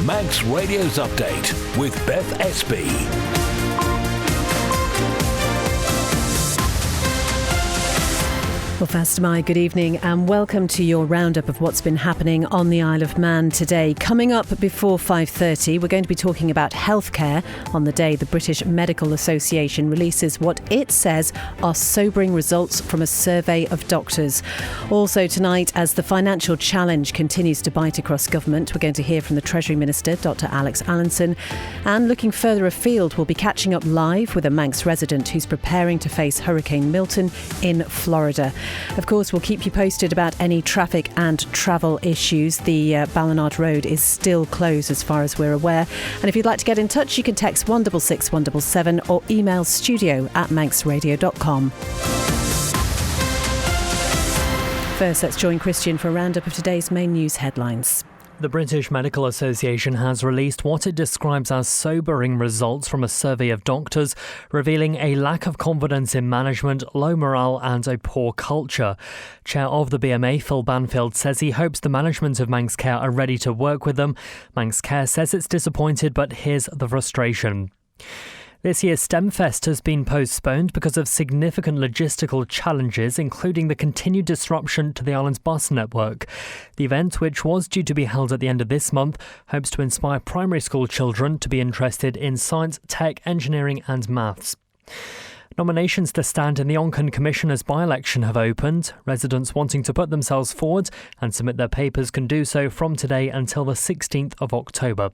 Manx Radio's Update with Beth Espy. Well, first, my good evening and welcome to your roundup of what's been happening on the Isle of Man today. Coming up before 5:30, we're going to be talking about healthcare on the day the British Medical Association releases what it says are sobering results from a survey of doctors. Also tonight, as the financial challenge continues to bite across government, we're going to hear from the Treasury Minister, Dr Alex Allinson. And looking further afield, we'll be catching up live with a Manx resident who's preparing to face Hurricane Milton in Florida. Of course, we'll keep you posted about any traffic and travel issues. The Ballynard Road is still closed as far as we're aware. And if you'd like to get in touch, you can text 166 177 or email studio@manxradio.com. First, let's join Christian for a roundup of today's main news headlines. The British Medical Association has released what it describes as sobering results from a survey of doctors, revealing a lack of confidence in management, low morale and a poor culture. Chair of the BMA, Phil Banfield, says he hopes the management of Manx Care are ready to work with them. Manx Care says it's disappointed, but here's the frustration. This year's STEMfest has been postponed because of significant logistical challenges, including the continued disruption to the island's bus network. The event, which was due to be held at the end of this month, hopes to inspire primary school children to be interested in science, tech, engineering and maths. Nominations to stand in the Oncan Commissioner's by-election have opened. Residents wanting to put themselves forward and submit their papers can do so from today until the 16th of October.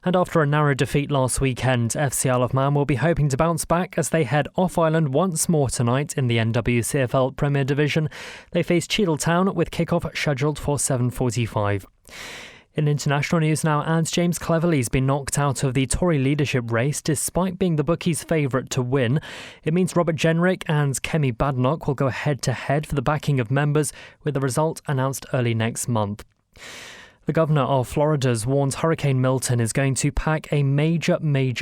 And after a narrow defeat last weekend, FC Isle of Man will be hoping to bounce back as they head off-island once more tonight in the NWCFL Premier Division. They face Cheadletown with kick-off scheduled for 7:45. In international news now, and James Cleverley's been knocked out of the Tory leadership race despite being the bookies' favourite to win. It means Robert Jenrick and Kemi Badenoch will go head-to-head for the backing of members, with the result announced early next month. The Governor of Florida's warns Hurricane Milton is going to pack a major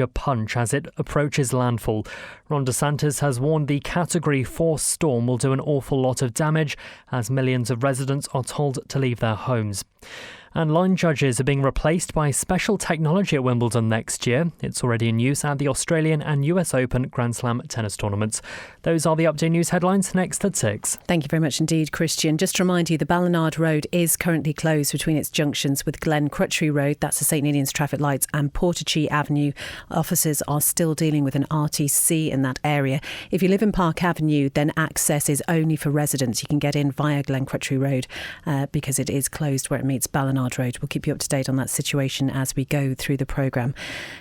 punch as it approaches landfall. Ron DeSantis has warned the Category 4 storm will do an awful lot of damage as millions of residents are told to leave their homes. And line judges are being replaced by special technology at Wimbledon next year. It's already in use at the Australian and US Open Grand Slam tennis tournaments. Those are the update news headlines next at 6. Thank you very much indeed, Christian. Just to remind you, the Ballynard Road is currently closed between its junctions with Glen Crutchery Road, that's the St Ninians traffic lights, and Portachee Avenue. Officers are still dealing with an RTC in that area. If you live in Park Avenue, then access is only for residents. You can get in via Glen Crutchery Road because it is closed where it meets Ballynard Road. We'll keep you up to date on that situation as we go through the programme.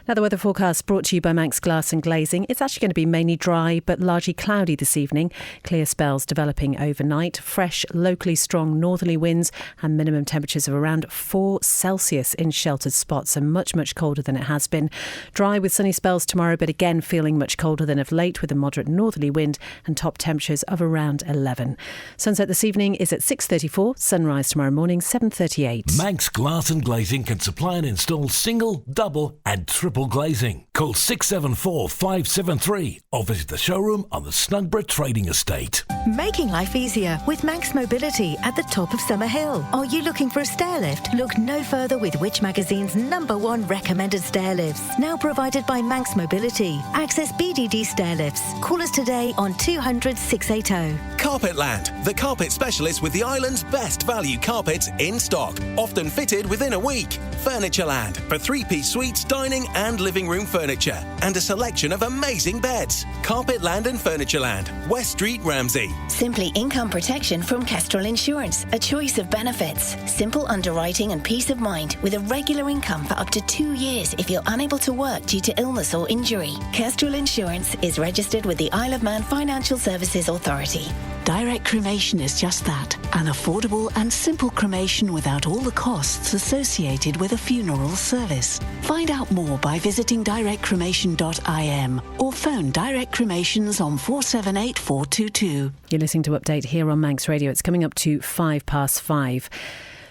Now, the weather forecast brought to you by Manx Glass and Glazing. It's actually going to be mainly dry but largely cloudy this evening. Clear spells developing overnight. Fresh, locally strong northerly winds and minimum temperatures of around 4 Celsius in sheltered spots, and much colder than it has been. Dry with sunny spells tomorrow, but again feeling much colder than of late with a moderate northerly wind and top temperatures of around 11. Sunset this evening is at 6:34. Sunrise tomorrow morning 7:38. Manx Glass and Glazing can supply and install single, double and triple glazing. Call 674 573 or visit the showroom on the Snugborough Trading Estate. Making life easier with Manx Mobility at the top of Summer Hill. Are you looking for a stair lift? Look no further with Which Magazine's #1 recommended stair lifts. Now provided by Manx Mobility. Access BDD stair lifts. Call us today on 200 680. Carpetland, the carpet specialist with the island's best value carpets in stock. Often fitted within a week. Furnitureland for 3-piece suites, dining and living room furniture. And a selection of amazing beds. Carpetland and Furnitureland, West Street, Ramsey. Simply income protection from Kestrel Insurance. A choice of benefits. Simple underwriting and peace of mind with a regular income for up to 2 years if you're unable to work due to illness or injury. Kestrel Insurance is registered with the Isle of Man Financial Services Authority. Direct cremation is just that, an affordable and simple cremation without all the costs associated with a funeral service. Find out more by visiting directcremation.im or phone Direct Cremations on 478 422. You're listening to Update here on Manx Radio. It's coming up to 5 past 5.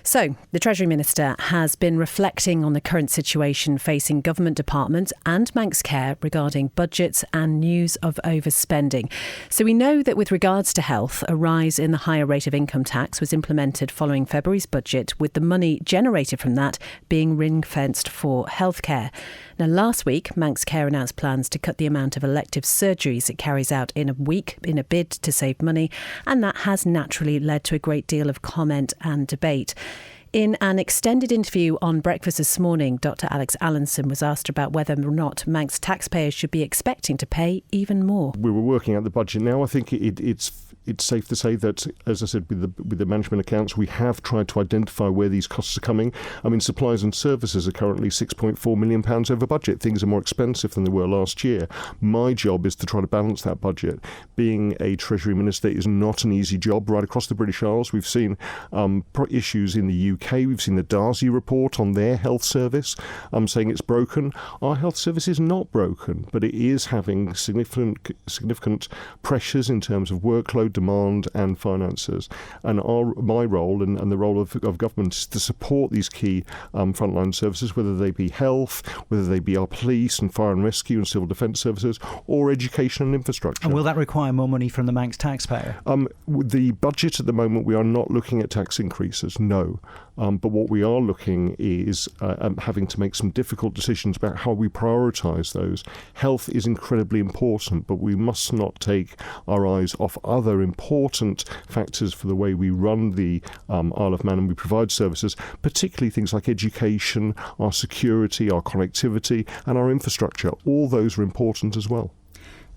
So, the Treasury Minister has been reflecting on the current situation facing government departments and Manx Care regarding budgets and news of overspending. So we know that with regards to health, a rise in the higher rate of income tax was implemented following February's budget, with the money generated from that being ring-fenced for healthcare. Now, last week, Manx Care announced plans to cut the amount of elective surgeries it carries out in a week in a bid to save money, and that has naturally led to a great deal of comment and debate. In an extended interview on Breakfast this morning, Dr. Alex Allinson was asked about whether or not Manx taxpayers should be expecting to pay even more. We were working out the budget now. I think it's safe to say that, as I said, with the management accounts, we have tried to identify where these costs are coming. I mean, supplies and services are currently £6.4 million over budget. Things are more expensive than they were last year. My job is to try to balance that budget. Being a Treasury Minister is not an easy job right across the British Isles. We've seen issues in the UK. We've seen the Darcy report on their health service saying it's broken. Our health service is not broken, but it is having significant pressures in terms of workload, demand and finances. And my role and the role of government is to support these key frontline services, whether they be health, whether they be our police and fire and rescue and civil defence services, or education and infrastructure. And will that require more money from the Manx taxpayer? The budget at the moment, we are not looking at tax increases, no. But what we are looking is having to make some difficult decisions about how we prioritise those. Health is incredibly important, but we must not take our eyes off other important factors for the way we run the Isle of Man and we provide services, particularly things like education, our security, our connectivity and our infrastructure. All those are important as well.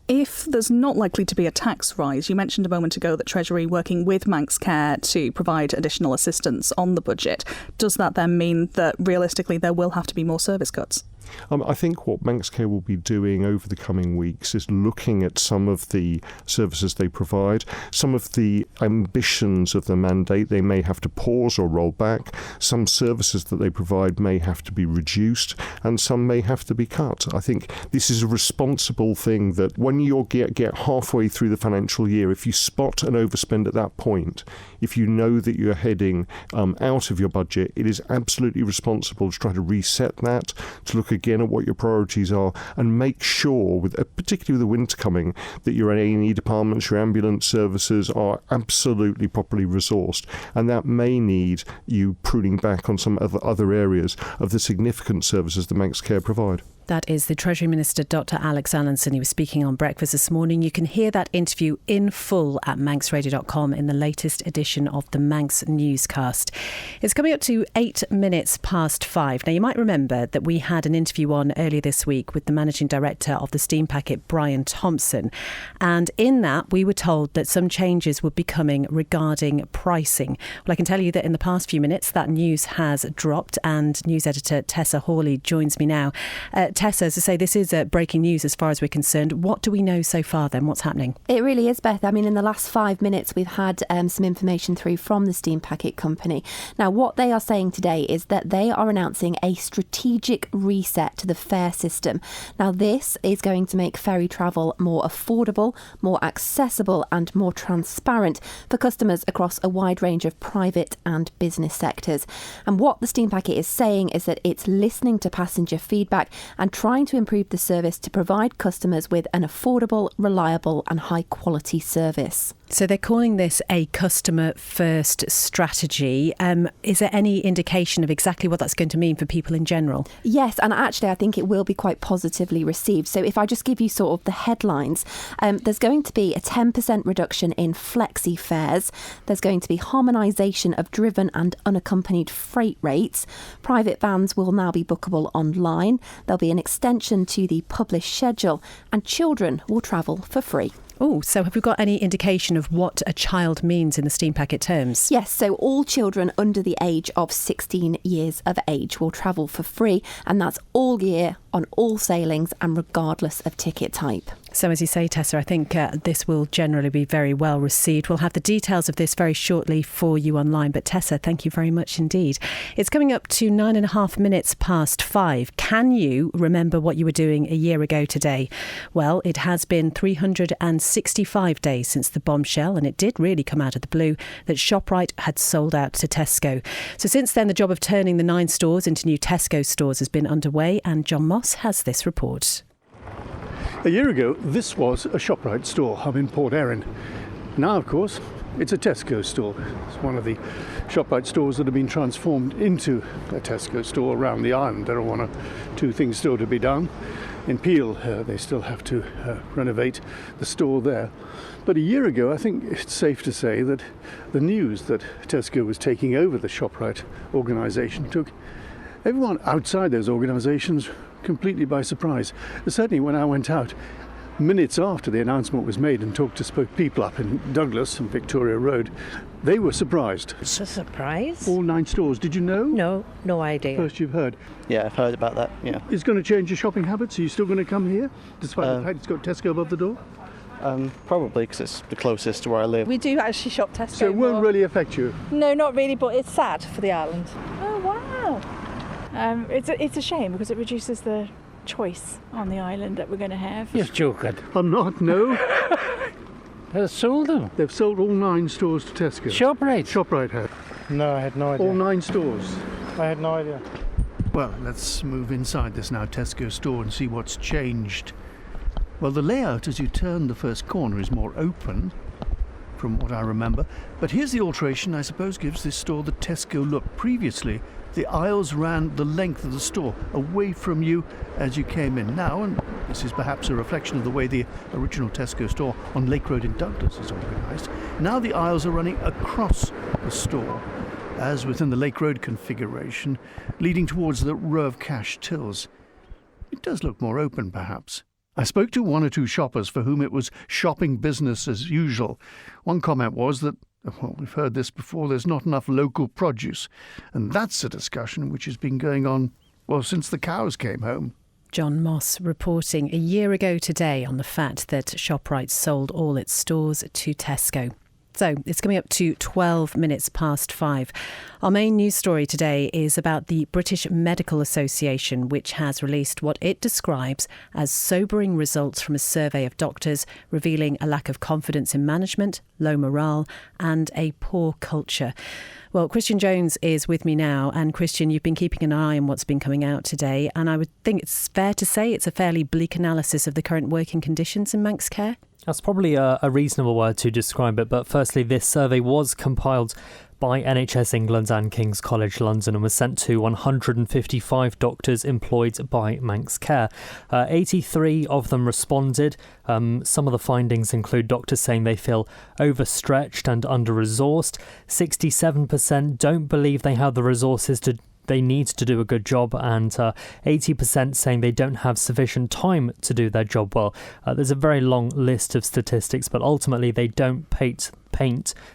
If there's not likely to be a tax rise, you mentioned a moment ago that Treasury working with Manx Care to provide additional assistance on the budget. Does that then mean that realistically there will have to be more service cuts? I think what Manx Care will be doing over the coming weeks is looking at some of the services they provide, some of the ambitions of the mandate they may have to pause or roll back, some services that they provide may have to be reduced, and some may have to be cut. I think this is a responsible thing that when you get halfway through the financial year, if you spot an overspend at that point, if you know that you're heading out of your budget, it is absolutely responsible to try to reset that, to look again at what your priorities are and make sure, particularly with the winter coming, that your A&E departments, your ambulance services are absolutely properly resourced. And that may need you pruning back on some other areas of the significant services that Manx Care provide. That is the Treasury Minister, Dr. Alex Allinson. He was speaking on Breakfast this morning. You can hear that interview in full at manxradio.com in the latest edition of the Manx Newscast. It's coming up to 8 minutes past 5. Now, you might remember that we had an interview on earlier this week with the Managing Director of the Steam Packet, Brian Thompson. And in that, we were told that some changes would be coming regarding pricing. Well, I can tell you that in the past few minutes, that news has dropped, and news editor Tessa Hawley joins me now. Tessa, as I say, this is breaking news as far as we're concerned. What do we know so far then? What's happening? It really is, Beth. I mean, in the last 5 minutes, we've had some information through from the Steam Packet company. Now, what they are saying today is that they are announcing a strategic reset to the fare system. Now, this is going to make ferry travel more affordable, more accessible and more transparent for customers across a wide range of private and business sectors. And what the Steam Packet is saying is that it's listening to passenger feedback and trying to improve the service to provide customers with an affordable, reliable and high quality service. So they're calling this a customer first strategy. Is there any indication of exactly what that's going to mean for people in general? Yes, and actually I think it will be quite positively received. So if I just give you sort of the headlines, there's going to be a 10% reduction in flexi fares. There's going to be harmonisation of driven and unaccompanied freight rates. Private vans will now be bookable online. There'll be an extension to the published schedule, and children will travel for free. Oh, so have we got any indication of what a child means in the Steam Packet terms? Yes, so all children under the age of 16 years of age will travel for free, and that's all year on all sailings and regardless of ticket type. So as you say, Tessa, I think this will generally be very well received. We'll have the details of this very shortly for you online. But Tessa, thank you very much indeed. It's coming up to 9.5 minutes past 5. Can you remember what you were doing a year ago today? Well, it has been 365 days since the bombshell, and it did really come out of the blue, that ShopRite had sold out to Tesco. So since then, the job of turning the 9 stores into new Tesco stores has been underway, and John Moss has this report. A year ago, this was a ShopRite store up in Port Erin. Now, of course, it's a Tesco store. It's one of the ShopRite stores that have been transformed into a Tesco store around the island. There are 1 or 2 things still to be done. In Peel, they still have to renovate the store there. But a year ago, I think it's safe to say that the news that Tesco was taking over the ShopRite organisation took everyone outside those organisations completely by surprise. Certainly when I went out minutes after the announcement was made and talked to people up in Douglas and Victoria Road, they were surprised. It's a surprise. All 9 stores. Did you know? No idea. First you've heard. Yeah, I've heard about that, yeah. It's going to change your shopping habits? Are you still going to come here, despite the fact it's got Tesco above the door? Probably, because it's the closest to where I live. We do actually shop Tesco. So it won't really affect you? No, not really, but it's sad for the island. Oh, wow. It's a shame because it reduces the choice on the island that we're going to have. You're joking. I'm not, no. They've sold them. They've sold all 9 stores to Tesco. ShopRite? ShopRite have. No, I had no idea. All 9 stores? I had no idea. Well, let's move inside this now Tesco store and see what's changed. Well, the layout as you turn the first corner is more open, from what I remember. But here's the alteration I suppose gives this store the Tesco look. Previously, the aisles ran the length of the store, away from you as you came in. Now, and this is perhaps a reflection of the way the original Tesco store on Lake Road in Douglas is organised, now the aisles are running across the store, as within the Lake Road configuration, leading towards the row of cash tills. It does look more open, perhaps. I spoke to 1 or 2 shoppers for whom it was shopping business as usual. One comment was that, well, we've heard this before, there's not enough local produce. And that's a discussion which has been going on, well, since the cows came home. John Moss reporting a year ago today on the fact that ShopRite sold all its stores to Tesco. So it's coming up to 12 minutes past 5. Our main news story today is about the British Medical Association, which has released what it describes as sobering results from a survey of doctors, revealing a lack of confidence in management, low morale and a poor culture. Well, Christian Jones is with me now. And Christian, you've been keeping an eye on what's been coming out today. And I would think it's fair to say it's a fairly bleak analysis of the current working conditions in Manx Care. That's probably a reasonable word to describe it. But firstly, this survey was compiled by NHS England and King's College London and was sent to 155 doctors employed by Manx Care. 83 of them responded. Some of the findings include doctors saying they feel overstretched and under-resourced. 67% don't believe they have the resources they need to do a good job, and 80% saying they don't have sufficient time to do their job well. There's a very long list of statistics, but ultimately they don't paint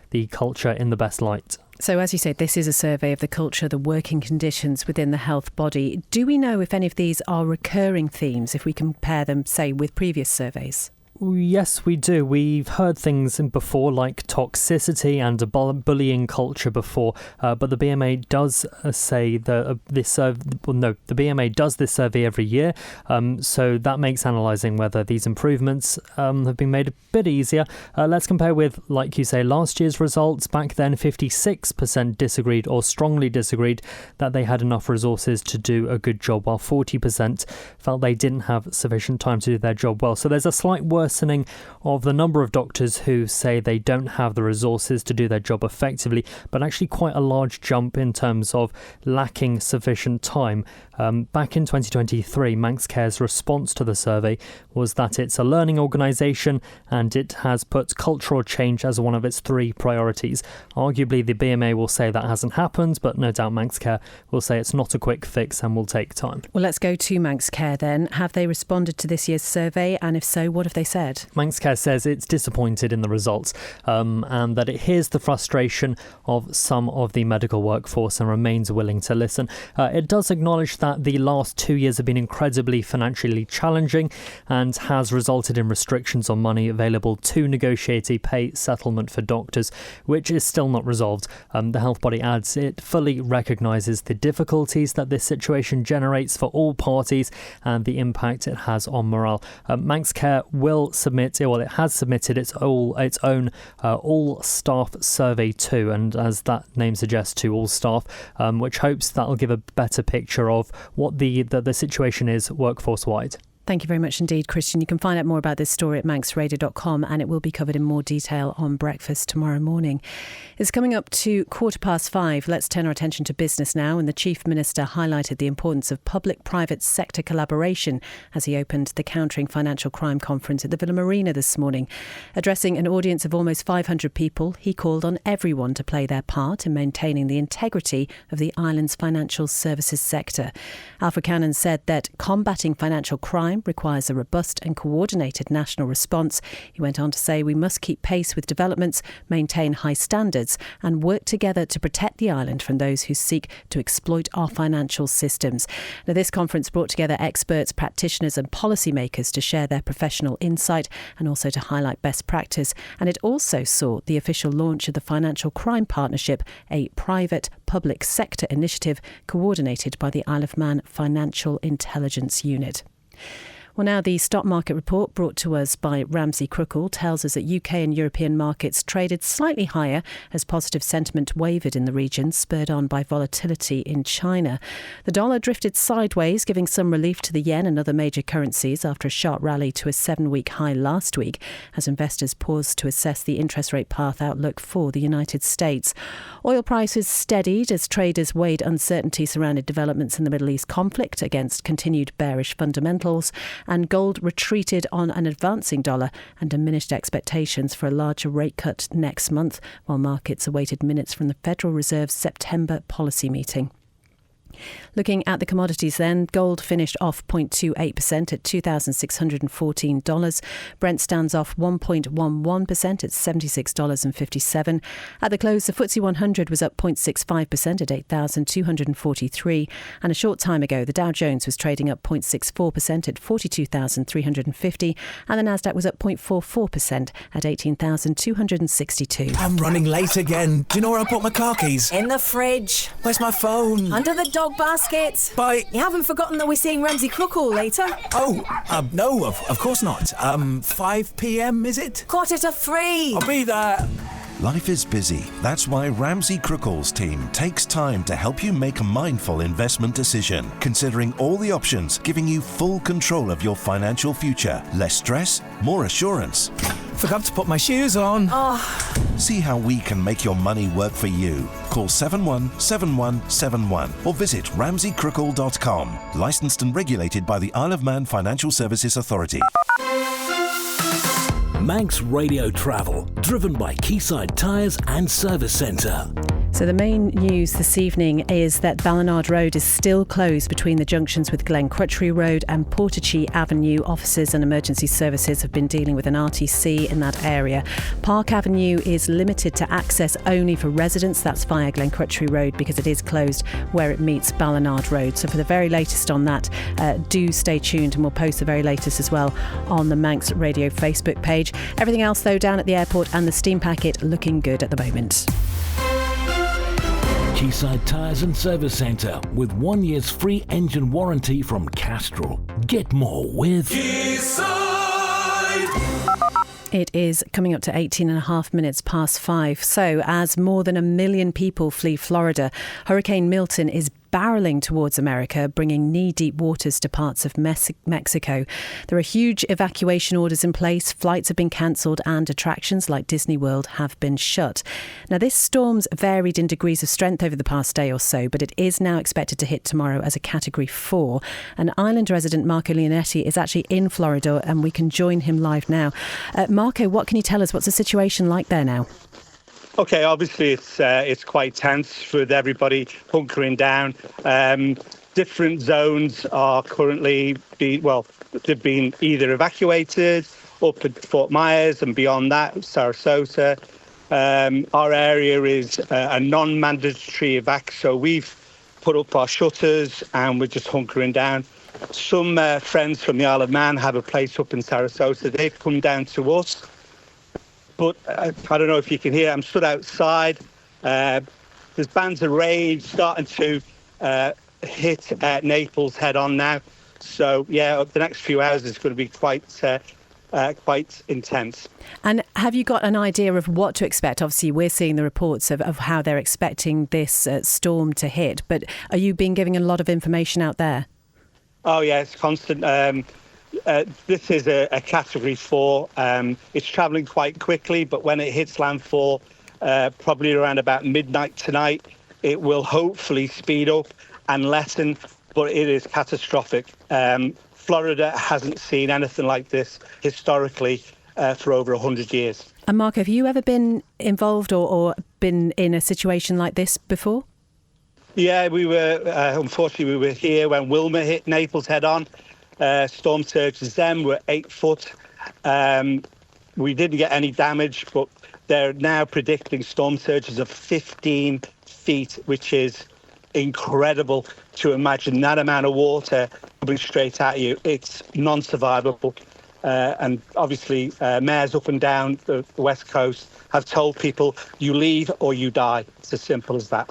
the culture in the best light. So as you say, this is a survey of the culture, the working conditions within the health body. Do we know if any of these are recurring themes if we compare them, say, with previous surveys? Yes, we do. We've heard things before like toxicity and a bullying culture before, but the BMA does say the BMA does this survey every year, so that makes analysing whether these improvements have been made a bit easier. Let's compare with, like you say, last year's results. Back then, 56% disagreed or strongly disagreed that they had enough resources to do a good job, while 40% felt they didn't have sufficient time to do their job well. So there's a slight worsening of the number of doctors who say they don't have the resources to do their job effectively, but actually quite a large jump in terms of lacking sufficient time. Back in 2023, Manx Care's response to the survey was that it's a learning organisation and it has put cultural change as one of its 3 priorities. Arguably, the BMA will say that hasn't happened, but no doubt Manx Care will say it's not a quick fix and will take time. Well, let's go to Manx Care then. Have they responded to this year's survey? And if so, what have they said? said. Manx says it's disappointed in the results and that it hears the frustration of some of the medical workforce and remains willing to listen. It does acknowledge that the last 2 years have been incredibly financially challenging and has resulted in restrictions on money available to negotiate a pay settlement for doctors, which is still not resolved. The health body adds it fully recognises the difficulties that this situation generates for all parties and the impact it has on morale. Manx Care will submit, well, it has submitted its own all-staff survey too, and as that name suggests, to all staff, which hopes that'll give a better picture of what the situation is workforce-wide. Thank you very much indeed, Christian. You can find out more about this story at manxradio.com, and it will be covered in more detail on Breakfast tomorrow morning. It's coming up to 5:15. Let's turn our attention to business now, and the Chief Minister highlighted the importance of public-private sector collaboration as he opened the Countering Financial Crime Conference at the Villa Marina this morning. Addressing an audience of almost 500 people, he called on everyone to play their part in maintaining the integrity of the island's financial services sector. Alfred Cannon said that combating financial crime requires a robust and coordinated national response. He went on to say we must keep pace with developments, maintain high standards and work together to protect the island from those who seek to exploit our financial systems. Now, this conference brought together experts, practitioners and policymakers to share their professional insight and also to highlight best practice. And it also saw the official launch of the Financial Crime Partnership, a private public sector initiative coordinated by the Isle of Man Financial Intelligence Unit. Well, now the stock market report brought to us by Ramsey Crookall tells us that UK and European markets traded slightly higher as positive sentiment wavered in the region, spurred on by volatility in China. The dollar drifted sideways, giving some relief to the yen and other major currencies after a sharp rally to a 7-week high last week, as investors paused to assess the interest rate path outlook for the United States. Oil prices steadied as traders weighed uncertainty surrounding developments in the Middle East conflict against continued bearish fundamentals, and gold retreated on an advancing dollar and diminished expectations for a larger rate cut next month, while markets awaited minutes from the Federal Reserve's September policy meeting. Looking at the commodities then, gold finished off 0.28% at $2,614. Brent stands off 1.11% at $76.57. At the close, the FTSE 100 was up 0.65% at 8,243. And a short time ago, the Dow Jones was trading up 0.64% at 42,350. And the Nasdaq was up 0.44% at 18,262. I'm running late again. Do you know where I put my car keys? In the fridge. Where's my phone? Under the dog basket. Bye. You haven't forgotten that we're seeing Ramsey Crookall later? Oh, no, of course not. 5 p.m, is it? 2:45. I'll be there. Life is busy. That's why Ramsey Crookall's team takes time to help you make a mindful investment decision, considering all the options, giving you full control of your financial future. Less stress, more assurance. Forgot to put my shoes on. See how we can make your money work for you. Call 717171 or visit ramseycrookall.com. Licensed and regulated by the Isle of Man Financial Services Authority. Manx Radio Travel, driven by Quayside Tyres and Service Centre. So the main news this evening is that Ballinard Road is still closed between the junctions with Glen Crutchery Road and Portachee Avenue. Officers and emergency services have been dealing with an RTC in that area. Park Avenue is limited to access only for residents. That's via Glen Crutchery Road because it is closed where it meets Ballinard Road. So for the very latest on that, do stay tuned and we'll post the very latest as well on the Manx Radio Facebook page. Everything else though down at the airport and the steam packet looking good at the moment. Quayside Tyres and Service Centre with 1 year's free engine warranty from Castrol. Get more with Quayside. It is coming up to 18.5 minutes past 5. So as more than 1 million people flee Florida, Hurricane Milton is barreling towards America, bringing knee-deep waters to parts of Mexico. There are huge evacuation orders in place, flights have been cancelled and attractions like Disney World have been shut. Now, this storm's varied in degrees of strength over the past day or so, but it is now expected to hit tomorrow as a Category 4. And island resident Marco Leonetti is actually in Florida and we can join him live now. Marco, what can you tell us? What's the situation like there now? Okay, obviously it's quite tense with everybody hunkering down. Different zones are currently they've been either evacuated up at Fort Myers and beyond that, Sarasota. Our area is a non-mandatory evac, so we've put up our shutters and we're just hunkering down. Some friends from the Isle of Man have a place up in Sarasota. They've come down to us. But I don't know if you can hear, I'm stood outside. There's bands of rain starting to hit Naples head on now. So, yeah, the next few hours is going to be quite intense. And have you got an idea of what to expect? Obviously, we're seeing the reports of how they're expecting this storm to hit. But are you being given a lot of information out there? Oh, yeah, it's constant. This is a Category 4. It's travelling quite quickly, but when it hits landfall, probably around about midnight tonight, it will hopefully speed up and lessen, but it is catastrophic. Florida hasn't seen anything like this historically for over 100 years. And Marco, have you ever been involved or been in a situation like this before? Yeah, we were, unfortunately, we were here when Wilma hit Naples head on. Storm surges then were 8 foot. We didn't get any damage, but they're now predicting storm surges of 15 feet, which is incredible to imagine that amount of water coming straight at you. It's non-survivable. And obviously, mayors up and down the West Coast have told people you leave or you die. It's as simple as that.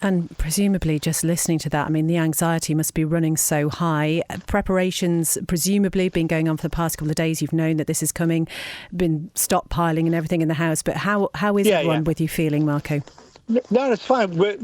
And presumably, just listening to that, I mean, the anxiety must be running so high. Preparations presumably been going on for the past couple of days. You've known that this is coming, been stockpiling and everything in the house. But how is everyone with you feeling, Marco? No, it's fine. We're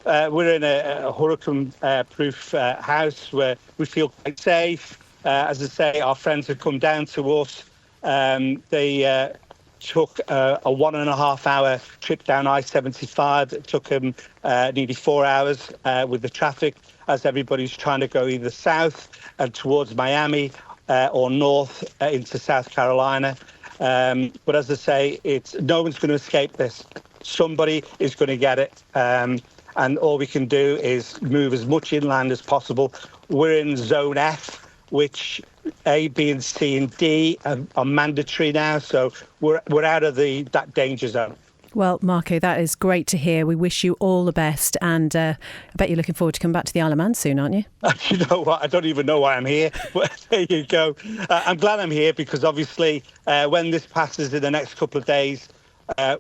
in a hurricane-proof house where we feel quite safe. As I say, our friends have come down to us. They took a 1.5 hour trip down I-75. It took them nearly 4 hours with the traffic as everybody's trying to go either south and towards Miami or north into South Carolina. But as I say, no one's going to escape this. Somebody is going to get it. And all we can do is move as much inland as possible. We're in Zone F, which A, B, and C and D are mandatory now, so we're out of that danger zone. Well, Marco, that is great to hear. We wish you all the best, and I bet you're looking forward to coming back to the Isle of Man soon, aren't you? You know what? I don't even know why I'm here, but there you go. I'm glad I'm here because obviously when this passes in the next couple of days,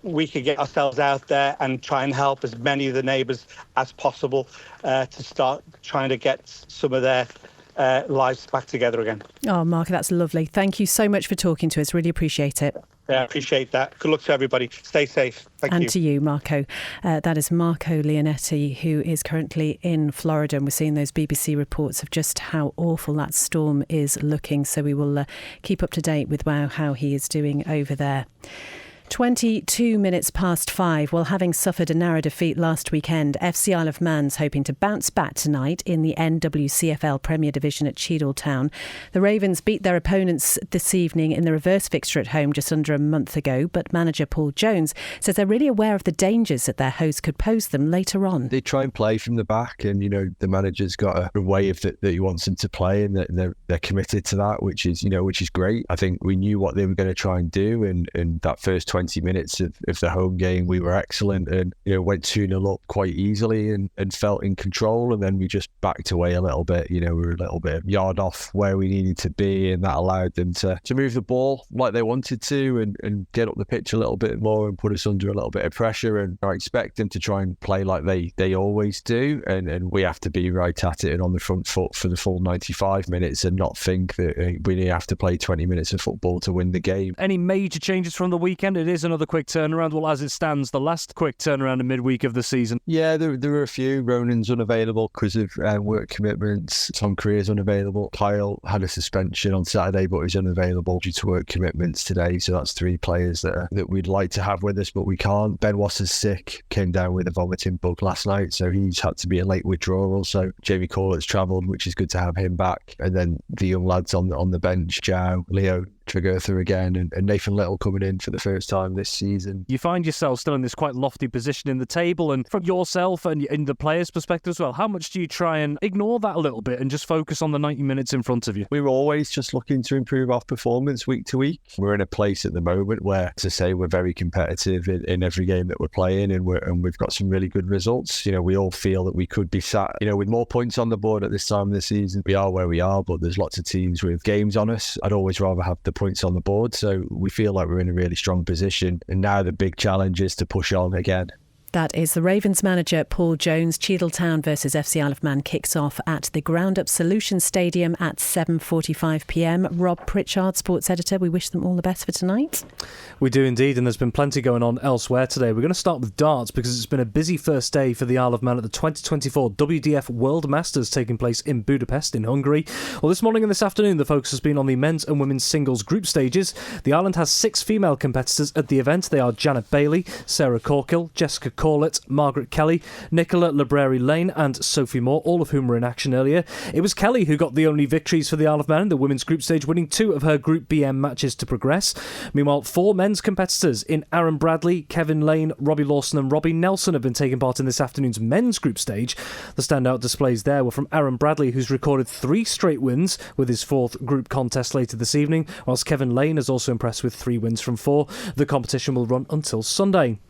we could get ourselves out there and try and help as many of the neighbours as possible to start trying to get some of their lives back together again. Oh, Marco, that's lovely. Thank you so much for talking to us. Really appreciate it. Yeah, I appreciate that. Good luck to everybody. Stay safe. Thank you. And to you, Marco. That is Marco Leonetti, who is currently in Florida. And we're seeing those BBC reports of just how awful that storm is looking. So we will keep up to date with how he is doing over there. 22 minutes past 5. Well, having suffered a narrow defeat last weekend, FC Isle of Man's hoping to bounce back tonight in the NWCFL Premier Division at Cheadle Town. The Ravens beat their opponents this evening in the reverse fixture at home just under a month ago, but manager Paul Jones says they're really aware of the dangers that their hosts could pose them later on. They try and play from the back, and the manager's got a way of that he wants them to play, and they're committed to that, which is great. I think we knew what they were going to try and do, and that first 20 minutes of the home game, we were excellent and went 2-0 up quite easily and felt in control, and then we just backed away a little bit. We were a little bit yard off where we needed to be, and that allowed them to move the ball like they wanted to and get up the pitch a little bit more and put us under a little bit of pressure. And I expect them to try and play like they always do, and we have to be right at it and on the front foot for the full 95 minutes and not think that we have to play 20 minutes of football to win the game. Any major changes from the weekend? It is another quick turnaround. Well, as it stands, the last quick turnaround in midweek of the season. Yeah, there were a few. Ronan's unavailable because of work commitments. Tom Creer's unavailable. Kyle had a suspension on Saturday, but he's unavailable due to work commitments today. So that's 3 players that we'd like to have with us, but we can't. Ben Wasser's sick, came down with a vomiting bug last night, so he's had to be a late withdrawal. So Jamie Corlett's travelled, which is good to have him back. And then the young lads on the bench, Joe, Leo Tregurtha again, and Nathan Little coming in for the first time this season. You find yourself still in this quite lofty position in the table, and from yourself and in the players' perspective as well, how much do you try and ignore that a little bit and just focus on the 90 minutes in front of you? We're always just looking to improve our performance week to week. We're in a place at the moment where, as I say, we're very competitive in every game that we're playing, and we've got some really good results. We all feel that we could be sat, with more points on the board at this time of the season. We are where we are, but there's lots of teams with games on us. I'd always rather have the points on the board, so we feel like we're in a really strong position, and now the big challenge is to push on again. That is the Ravens manager, Paul Jones. Cheadletown versus FC Isle of Man kicks off at the Ground Up Solutions Stadium at 7:45pm. Rob Pritchard, sports editor, we wish them all the best for tonight. We do indeed, and there's been plenty going on elsewhere today. We're going to start with darts because it's been a busy first day for the Isle of Man at the 2024 WDF World Masters taking place in Budapest in Hungary. Well, this morning and this afternoon the focus has been on the men's and women's singles group stages. The island has 6 female competitors at the event. They are Janet Bailey, Sarah Corkill, Jessica Corlett, Margaret Kelly, Nicola Libreri Lane and Sophie Moore, all of whom were in action earlier. It was Kelly who got the only victories for the Isle of Man in the women's group stage, winning 2 of her Group BM matches to progress. Meanwhile, 4 men's competitors in Aaron Bradley, Kevin Lane, Robbie Lawson and Robbie Nelson have been taking part in this afternoon's men's group stage. The standout displays there were from Aaron Bradley, who's recorded 3 straight wins with his 4th group contest later this evening, whilst Kevin Lane has also impressed with 3 wins from 4. The competition will run until Sunday.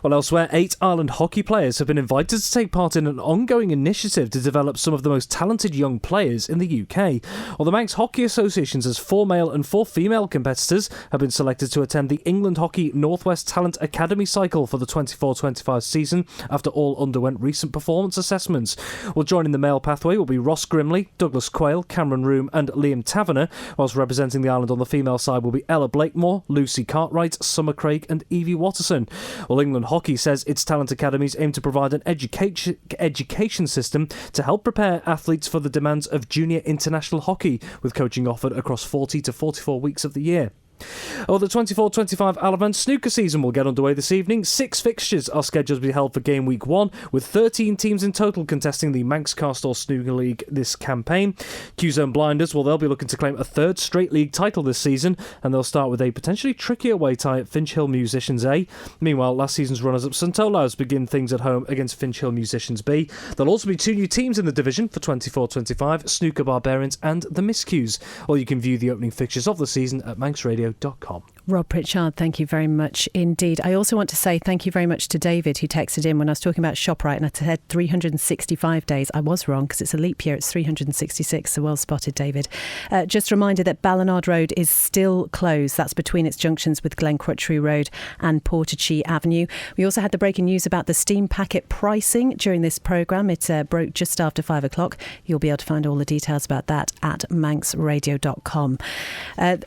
Well, elsewhere, 8 Ireland hockey players have been invited to take part in an ongoing initiative to develop some of the most talented young players in the UK. Well, the Manx Hockey Association says 4 male and 4 female competitors have been selected to attend the England Hockey Northwest Talent Academy cycle for the 24-25 season after all underwent recent performance assessments. Well, joining the male pathway will be Ross Grimley, Douglas Quayle, Cameron Room and Liam Taverner, whilst representing the island on the female side will be Ella Blakemore, Lucy Cartwright, Summer Craig and Evie Watterson. Well, England Hockey says its talent academies aim to provide an education system to help prepare athletes for the demands of junior international hockey, with coaching offered across 40 to 44 weeks of the year. Oh, the 24-25 Isle of Man snooker season will get underway this evening. 6 fixtures are scheduled to be held for game week 1, with 13 teams in total contesting the Manx Castor Snooker League this campaign. Q-Zone Blinders, well, they'll be looking to claim a 3rd straight league title this season, and they'll start with a potentially tricky away tie at Finch Hill Musicians A. Meanwhile, last season's runners-up St Olaus begin things at home against Finch Hill Musicians B. There'll also be 2 new teams in the division for 24-25, Snooker Barbarians and the Miscues. Or you can view the opening fixtures of the season at manxradio.com. Rob Pritchard, thank you very much indeed. I also want to say thank you very much to David, who texted in when I was talking about ShopRite and I said 365 days. I was wrong because it's a leap year. It's 366, so well spotted, David. Just a reminder that Ballinard Road is still closed. That's between its junctions with Glen Crutchery Road and Portachi Avenue. We also had the breaking news about the steam packet pricing during this programme. It broke just after 5 o'clock. You'll be able to find all the details about that at manxradio.com.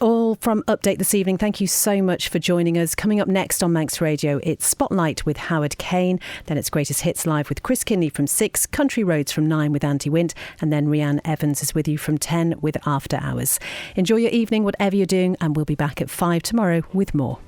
All from Update this evening. Thank you so much for joining us. Coming up next on Manx Radio, it's Spotlight with Howard Kane, then it's Greatest Hits Live with Chris Kinley from 6, Country Roads from 9 with Andy Wint, and then Rhiann Evans is with you from 10 with After Hours. Enjoy your evening, whatever you're doing, and we'll be back at 5 tomorrow with more.